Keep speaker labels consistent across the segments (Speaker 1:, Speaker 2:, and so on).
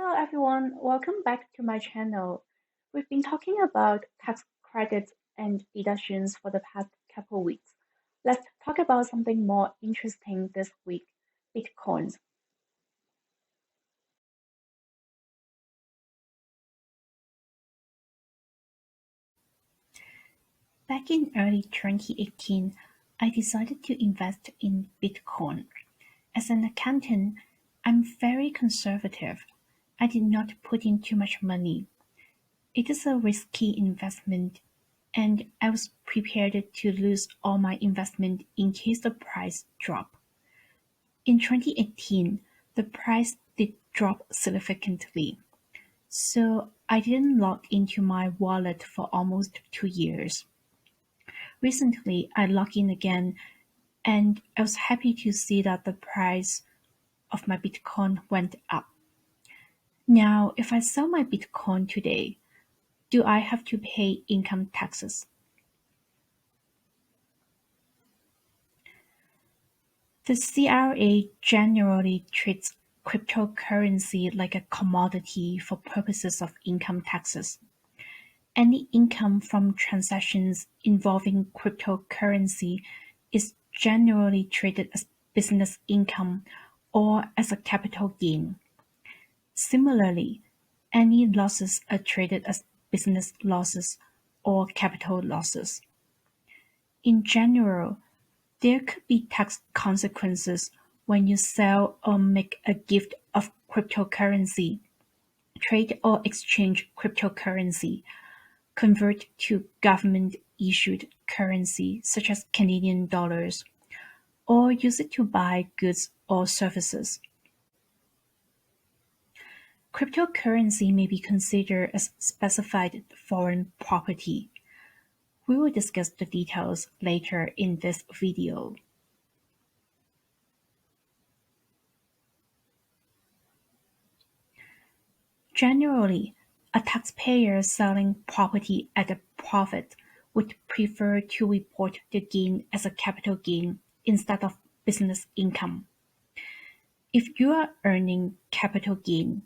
Speaker 1: Hello everyone, welcome back to my channel. We've been talking about tax credits and deductions for the past couple weeks. Let's talk about something more interesting this week, Bitcoins.
Speaker 2: Back in early 2018, I decided to invest in Bitcoin. As an accountant, I'm very conservative. I did not put in too much money. It is a risky investment, and I was prepared to lose all my investment in case the price dropped. In 2018, the price did drop significantly, so I didn't log into my wallet for almost 2 years. Recently, I logged in again and I was happy to see that the price of my Bitcoin went up. Now, if I sell my Bitcoin today, do I have to pay income taxes? The CRA generally treats cryptocurrency like a commodity for purposes of income taxes. Any income from transactions involving cryptocurrency is generally treated as business income or as a capital gain. Similarly, any losses are treated as business losses or capital losses. In general, there could be tax consequences when you sell or make a gift of cryptocurrency, trade or exchange cryptocurrency, convert to government-issued currency such as Canadian dollars, or use it to buy goods or services. Cryptocurrency may be considered as specified foreign property. We will discuss the details later in this video. Generally, a taxpayer selling property at a profit would prefer to report the gain as a capital gain instead of business income. If you are earning capital gain,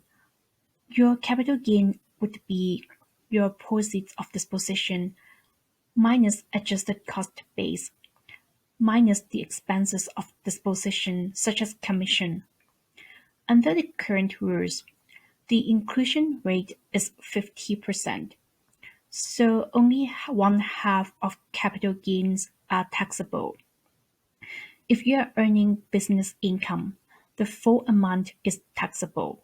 Speaker 2: your capital gain would be your proceeds of disposition minus adjusted cost base minus the expenses of disposition such as commission. Under the current rules, the inclusion rate is 50%, so only one half of capital gains are taxable. If you are earning business income, the full amount is taxable.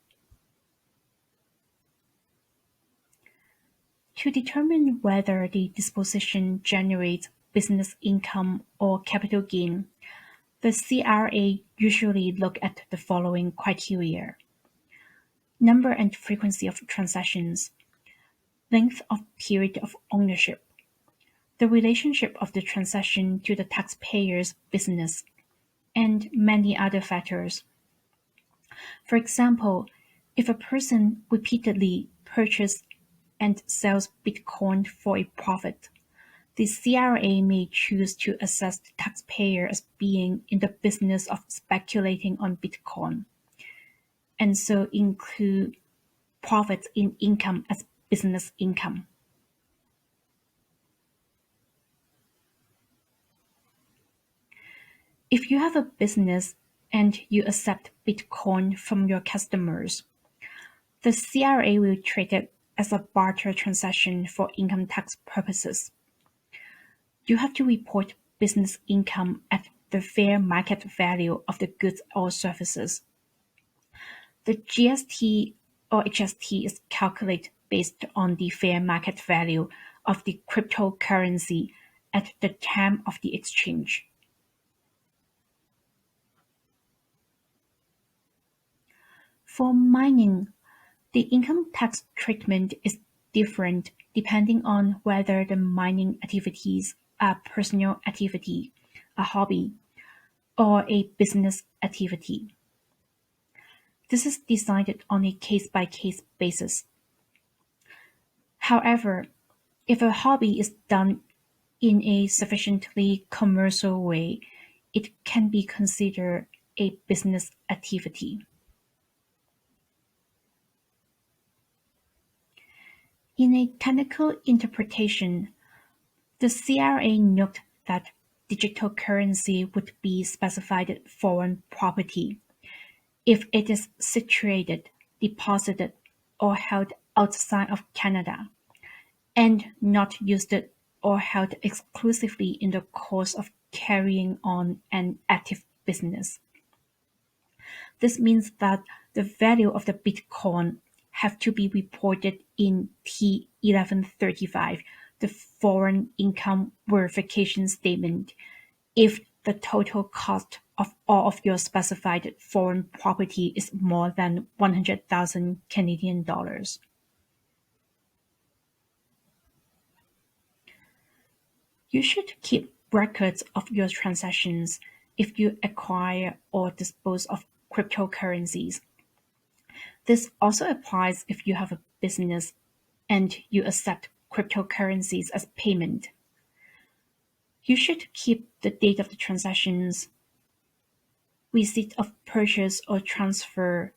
Speaker 2: To determine whether the disposition generates business income or capital gain, the CRA usually look at the following criteria: number and frequency of transactions, length of period of ownership, the relationship of the transaction to the taxpayer's business, and many other factors. For example, if a person repeatedly purchases and sells Bitcoin for a profit, the CRA may choose to assess the taxpayer as being in the business of speculating on Bitcoin, and so include profits in income as business income. If you have a business and you accept Bitcoin from your customers, the CRA will treat it as a barter transaction for income tax purposes. You have to report business income at the fair market value of the goods or services. The GST or HST is calculated based on the fair market value of the cryptocurrency at the time of the exchange. For mining, the income tax treatment is different depending on whether the mining activities are personal activity, a hobby, or a business activity. This is decided on a case-by-case basis. However, if a hobby is done in a sufficiently commercial way, it can be considered a business activity. In a technical interpretation, the CRA noted that digital currency would be specified foreign property if it is situated, deposited, or held outside of Canada, and not used or held exclusively in the course of carrying on an active business. This means that the value of the Bitcoin have to be reported in T1135, the Foreign Income Verification Statement, if the total cost of all of your specified foreign property is more than 100,000 Canadian dollars. You should keep records of your transactions if you acquire or dispose of cryptocurrencies. This also applies if you have a business and you accept cryptocurrencies as payment. You should keep the date of the transactions, receipt of purchase or transfer,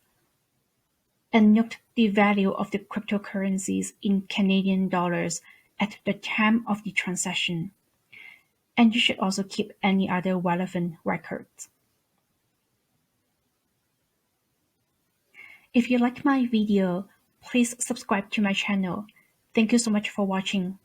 Speaker 2: and note the value of the cryptocurrencies in Canadian dollars at the time of the transaction. And you should also keep any other relevant records. If you liked my video, please subscribe to my channel. Thank you so much for watching.